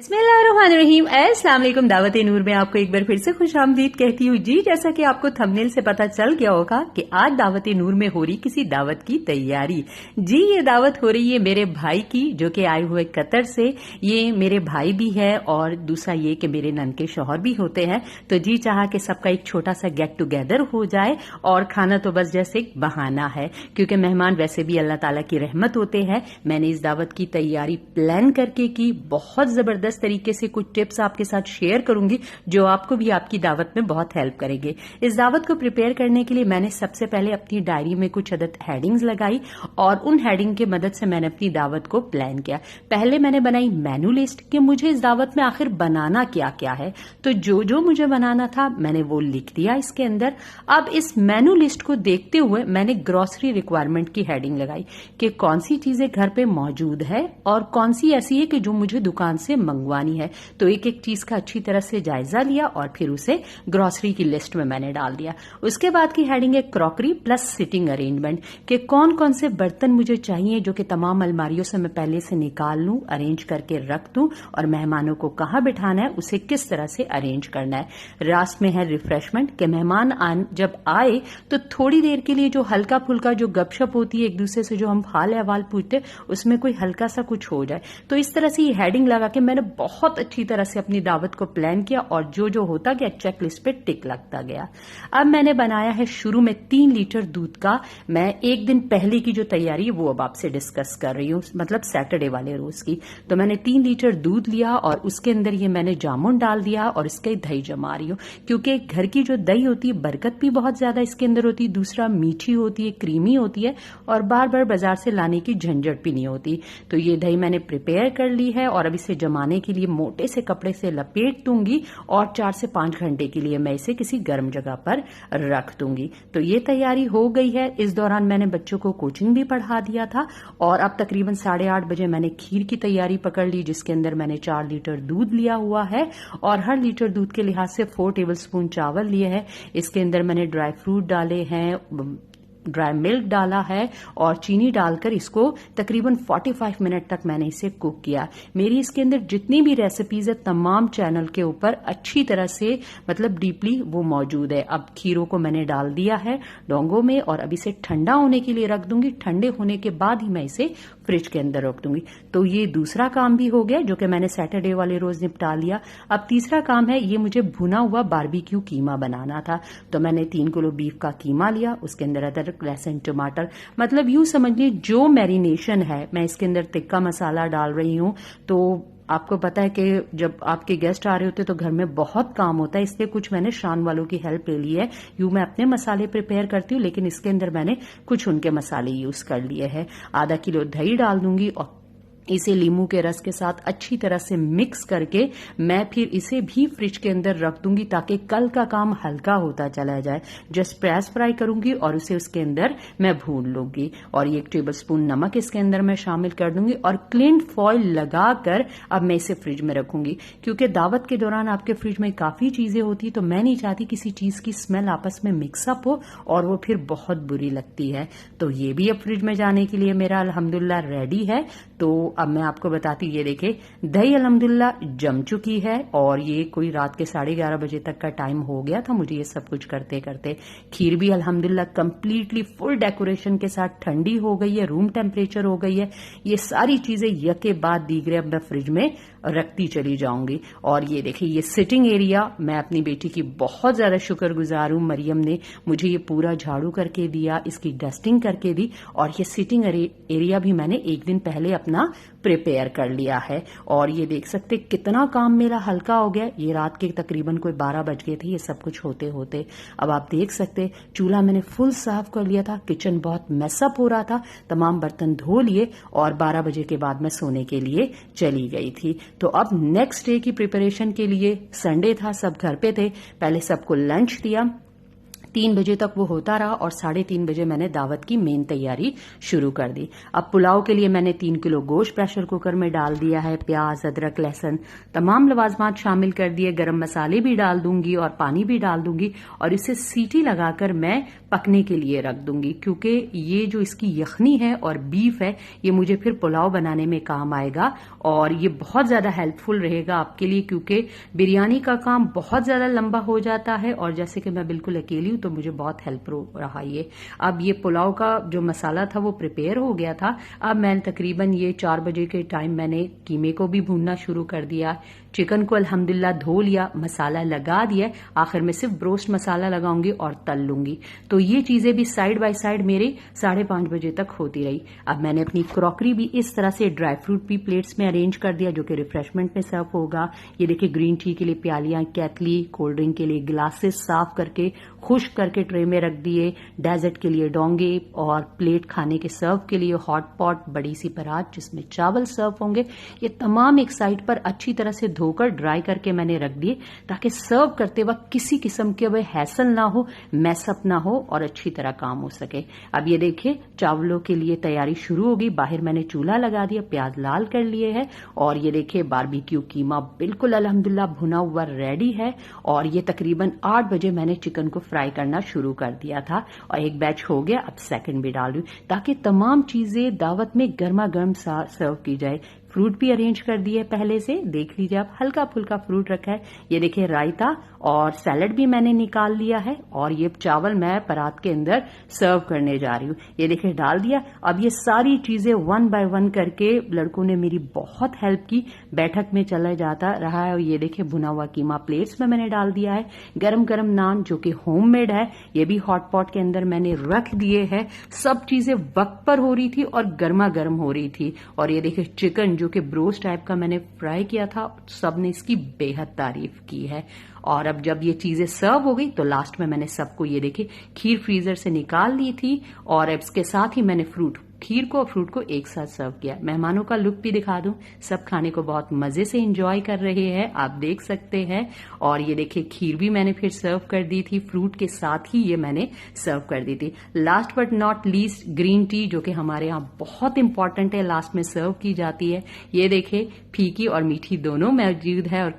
बिस्मिल्लाहिर्रहमानिर्रहीम। अस्सलाम वालेकुम। दावत नूर में आपको एक बार फिर से खुश आमदीद कहती हूँ जी। जैसा कि आपको थंबनेल से पता चल गया होगा कि आज दावत नूर में हो रही किसी दावत की तैयारी। जी ये दावत हो रही है मेरे भाई की, जो कि आए हुए कतर से। ये मेरे भाई भी है और दूसरा ये कि मेरे नन के शौहर भी होते हैं। तो जी चाहा कि सबका एक छोटा सा गेट टुगेदर हो जाए, और खाना तो बस जैसे एक बहाना है, क्योंकि मेहमान वैसे भी अल्लाह ताला की रहमत होते हैं। मैंने इस दावत की तैयारी प्लान करके की, बहुत जबरदस्त तरीके से कुछ टिप्स आपके साथ शेयर करूंगी जो आपको भी आपकी दावत में बहुत हेल्प करेंगे। इस दावत को प्रिपेयर करने के लिए मैंने सबसे पहले अपनी डायरी में कुछ अदद हेडिंग्स लगाई और उन हेडिंग की मदद से मैंने अपनी दावत को प्लान किया। पहले मैंने बनाई मेनू लिस्ट कि मुझे इस दावत में आखिर बनाना क्या क्या है। तो जो जो मुझे बनाना था मैंने वो लिख दिया इसके अंदर। अब इस मेनू लिस्ट को देखते हुए मैंने ग्रोसरी रिक्वायरमेंट की हेडिंग लगाई कि कौन सी चीजें घर पे मौजूद है और कौन सी ऐसी है कि जो मुझे दुकान से मंगवानी है। तो एक एक चीज का अच्छी तरह से जायजा लिया और फिर उसे ग्रोसरी की लिस्ट में मैंने डाल दिया। उसके बाद की हेडिंग है क्रॉकरी प्लस सिटिंग अरेंजमेंट, कि कौन कौन से बर्तन मुझे चाहिए जो कि तमाम अलमारियों से मैं पहले से निकाल लूं, अरेंज करके रख दूं, और मेहमानों को कहाँ बिठाना है, उसे किस तरह से अरेंज करना है। रात में है रिफ्रेशमेंट, के मेहमान जब आए तो थोड़ी देर के लिए जो हल्का फुल्का जो गपशप होती है, एक दूसरे से जो हम हाल अहवाल पूछते, उसमें कोई हल्का सा कुछ हो जाए। तो इस तरह से ये हेडिंग लगा के मैंने बहुत अच्छी तरह से अपनी दावत को प्लान किया, और जो जो होता गया चेक लिस्ट पे टिक लगता गया। अब मैंने बनाया है शुरू में 3 लीटर दूध का। मैं एक दिन पहले की जो तैयारी है वो अब आपसे डिस्कस कर रही हूँ, मतलब सैटरडे वाले रोज की। तो मैंने 3 लीटर दूध लिया और उसके अंदर ये मैंने जामुन डाल दिया और इसके दही जमा रही हूँ, क्योंकि घर की जो दही होती है बरकत भी बहुत ज्यादा इसके अंदर होती है, दूसरा मीठी होती है, क्रीमी होती है, और बार बार बाजार से लाने की झंझट भी नहीं होती। तो ये दही मैंने प्रिपेयर कर ली है और अब इसे जमाने के लिए मोटे से कपड़े से लपेट दूंगी और 4 से 5 घंटे के लिए मैं इसे किसी गर्म जगह पर रख दूंगी। तो ये तैयारी हो गई है। इस दौरान मैंने बच्चों को कोचिंग भी पढ़ा दिया था और अब तकरीबन 8:30 बजे मैंने खीर की तैयारी पकड़ ली, जिसके अंदर मैंने 4 लीटर दूध लिया हुआ है और हर लीटर दूध के लिहाज से 4 टेबलस्पून चावल लिए हैं। इसके अंदर मैंने ड्राई फ्रूट डाले हैं, ड्राई मिल्क डाला है और चीनी डालकर इसको तकरीबन 45 मिनट तक मैंने इसे कुक किया। मेरी इसके अंदर जितनी भी रेसिपीज है तमाम चैनल के ऊपर अच्छी तरह से, मतलब डीपली वो मौजूद है। अब खीरों को मैंने डाल दिया है डोंगों में और अब इसे ठंडा होने के लिए रख दूंगी। ठंडे होने के बाद ही मैं इसे फ्रिज के अंदर रख दूंगी। तो ये दूसरा काम भी हो गया जो कि मैंने सैटरडे वाले रोज निपटा लिया। अब तीसरा काम है, ये मुझे भुना हुआ बारबेक्यू कीमा बनाना था। तो मैंने 3 किलो बीफ का कीमा लिया, उसके अंदर अदरक लहसुन टमाटर, मतलब यूं समझिए जो मैरिनेशन है। मैं इसके अंदर तिक्का मसाला डाल रही हूं। तो आपको पता है कि जब आपके गेस्ट आ रहे होते तो घर में बहुत काम होता है, इसलिए कुछ मैंने शान वालों की हेल्प ले ली है। यूं मैं अपने मसाले प्रिपेयर करती हूँ, लेकिन इसके अंदर मैंने कुछ उनके मसाले यूज कर लिए हैं। आधा किलो दही डाल दूंगी और इसे लीमू के रस के साथ अच्छी तरह से मिक्स करके मैं फिर इसे भी फ्रिज के अंदर रख दूंगी, ताकि कल का काम हल्का होता चला जाए। जस्ट प्रेस फ्राई करूंगी और उसे उसके अंदर मैं भून लूंगी और 1 टेबलस्पून नमक इसके अंदर मैं शामिल कर दूंगी और क्लीन फॉइल लगाकर अब मैं इसे फ्रिज में रखूंगी, क्योंकि दावत के दौरान आपके फ्रिज में काफी चीजें होती, तो मैं नहीं चाहती किसी चीज की स्मेल आपस में मिक्सअप हो और वो फिर बहुत बुरी लगती है। तो ये भी अब फ्रिज में जाने के लिए मेरा अल्हम्दुलिल्लाह रेडी है। तो अब मैं आपको बताती हूँ, ये देखे दही अल्हम्दुलिल्लाह जम चुकी है और ये कोई रात के 11:30 बजे तक का टाइम हो गया था मुझे ये सब कुछ करते करते। खीर भी अल्हम्दुलिल्लाह कंप्लीटली फुल डेकोरेशन के साथ ठंडी हो गई है, रूम टेम्परेचर हो गई है। ये सारी चीजें यके बाद दीगरे अब मैं फ्रिज में रखती चली जाऊंगी। और ये देखिए ये सिटिंग एरिया, मैं अपनी बेटी की बहुत ज्यादा शुक्रगुजार हूँ। मरियम ने मुझे ये पूरा झाड़ू करके दिया, इसकी डस्टिंग करके दी, और ये सिटिंग एरिया भी मैंने एक दिन पहले अपना प्रिपेयर कर लिया है। और ये देख सकते कितना काम मेरा हल्का हो गया। ये रात के तकरीबन कोई 12 बज गए थे ये सब कुछ होते होते। अब आप देख सकते चूल्हा मैंने फुल साफ कर लिया था, किचन बहुत मैसअप हो रहा था, तमाम बर्तन धो लिए और 12 बजे के बाद मैं सोने के लिए चली गई थी। तो अब नेक्स्ट डे की प्रिपरेशन के लिए, संडे था, सब घर पे थे, पहले सबको लंच दिया, 3 बजे तक वो होता रहा और 3:30 बजे मैंने दावत की मेन तैयारी शुरू कर दी। अब पुलाव के लिए मैंने 3 किलो गोश्त प्रेशर कुकर में डाल दिया है। प्याज, अदरक, लहसुन तमाम लवाजमात शामिल कर दिए। गरम मसाले भी डाल दूंगी और पानी भी डाल दूंगी और इसे सीटी लगाकर मैं पकने के लिए रख दूंगी, क्योंकि ये जो इसकी यखनी है और बीफ है ये मुझे फिर पुलाव बनाने में काम आएगा और ये बहुत ज्यादा हेल्पफुल रहेगा आपके लिए, क्योंकि बिरयानी का काम बहुत ज्यादा लंबा हो जाता है और जैसे कि मैं बिल्कुल अकेली हूं तो मुझे बहुत हेल्प रहा ये। अब ये पुलाव का जो मसाला था वो प्रिपेयर हो गया था। अब मैं तकरीबन ये 4 बजे के टाइम मैंने कीमे को भी भूनना शुरू कर दिया। चिकन को अल्हम्दुलिल्लाह धो लिया, मसाला लगा दिया, आखिर में सिर्फ ब्रोस्ट मसाला लगाऊंगी और तल लूंगी। तो ये चीजें भी साइड बाय साइड मेरे 5:30 बजे तक होती रही। अब मैंने अपनी क्रॉकरी भी इस तरह से ड्राई फ्रूट भी प्लेट्स में अरेंज कर दिया जो कि रिफ्रेशमेंट में सर्व होगा। ये देखिए ग्रीन टी के लिए प्यालियां, कैतली, कोल्ड ड्रिंक के लिए ग्लासेस साफ करके खुश्क करके ट्रे में रख दिए, डेजर्ट के लिए डोंगे और प्लेट खाने के सर्व के लिए हॉट पॉट, बड़ी सी परात जिसमें चावल सर्व होंगे। ये तमाम एक साइड पर अच्छी तरह से धोकर ड्राई करके मैंने रख दिए ताकि सर्व करते वक्त किसी किस्म के वह हैसल ना हो, मैसअप ना हो और अच्छी तरह काम हो सके। अब ये देखिए चावलों के लिए तैयारी शुरू होगी। बाहर मैंने चूल्हा लगा दिया, प्याज लाल कर लिए है और ये देखिए बारबेक्यू कीमा बिल्कुल अल्हम्दुलिल्लाह भुना हुआ रेडी है। और ये तकरीबन 8 बजे मैंने चिकन को फ्राई करना शुरू कर दिया था और एक बैच हो गया। अब सेकंड भी डाल रही हूं ताकि तमाम चीजें दावत में गर्मा गर्म सर्व की जाए। फ्रूट भी अरेंज कर दिए पहले से, देख लीजिए आप, हल्का फुल्का फ्रूट रखा है। ये देखिए रायता और सैलड भी मैंने निकाल लिया है और ये चावल मैं परात के अंदर सर्व करने जा रही हूँ। ये देखिए डाल दिया। अब ये सारी चीजें 1 बाय 1 करके लड़कों ने मेरी बहुत हेल्प की, बैठक में चला जाता रहा है। और ये देखिए भुना हुआ कीमा प्लेट्स में मैंने डाल दिया है। गरम गरम नान जो कि होममेड है ये भी हॉट पॉट के अंदर मैंने रख दिए है। सब चीजें वक्त पर हो रही थी और गर्मा गर्म हो रही थी। और ये देखिए चिकन जो कि ब्रोस्ट टाइप का मैंने फ्राई किया था, सबने इसकी बेहद तारीफ की है। और अब जब ये चीजें सर्व हो गई तो लास्ट में मैंने सबको ये देखिए खीर फ्रीजर से निकाल ली थी और अब इसके साथ ही मैंने खीर को और फ्रूट को एक साथ सर्व किया। मेहमानों का लुक भी दिखा दूं, सब खाने को बहुत मजे से एंजॉय कर रहे हैं, आप देख सकते हैं। और ये देखिए खीर भी मैंने फिर सर्व कर दी थी, फ्रूट के साथ ही ये मैंने सर्व कर दी थी। Last but not least green tea जो कि हमारे यहाँ बहुत इंपॉर्टेंट है, लास्ट में सर्व की जाती है। ये देखिए फीकी और मीठी दोनों मौजूद है। और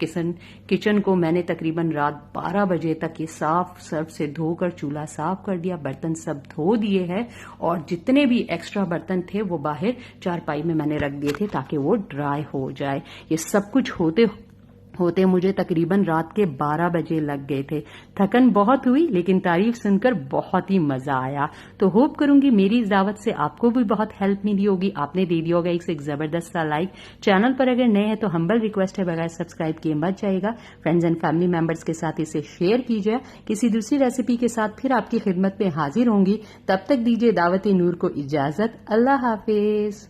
किचन को मैंने तकरीबन रात 12 बजे तक ये साफ सर्फ से धोकर चूल्हा साफ कर दिया, बर्तन सब धो दिए हैं और जितने भी एक्स्ट्रा बर्तन थे वो बाहर चारपाई में मैंने रख दिए थे ताकि वो ड्राई हो जाए। ये सब कुछ होते मुझे तकरीबन रात के 12 बजे लग गए थे। थकन बहुत हुई लेकिन तारीफ सुनकर बहुत ही मजा आया। तो होप करूंगी मेरी इस दावत से आपको भी बहुत हेल्प मिली होगी। आपने दे दिया होगा एक जबरदस्त सा लाइक। चैनल पर अगर नए हैं तो हम्बल रिक्वेस्ट है, बगैर सब्सक्राइब किए मत जाएगा। फ्रेंड्स एंड फैमिली मेंबर्स के साथ इसे शेयर कीजिए। किसी दूसरी रेसिपी के साथ फिर आपकी खिदमत में हाजिर होंगी। तब तक दीजिए दावत नूर को इजाजत। अल्लाह हाफिज।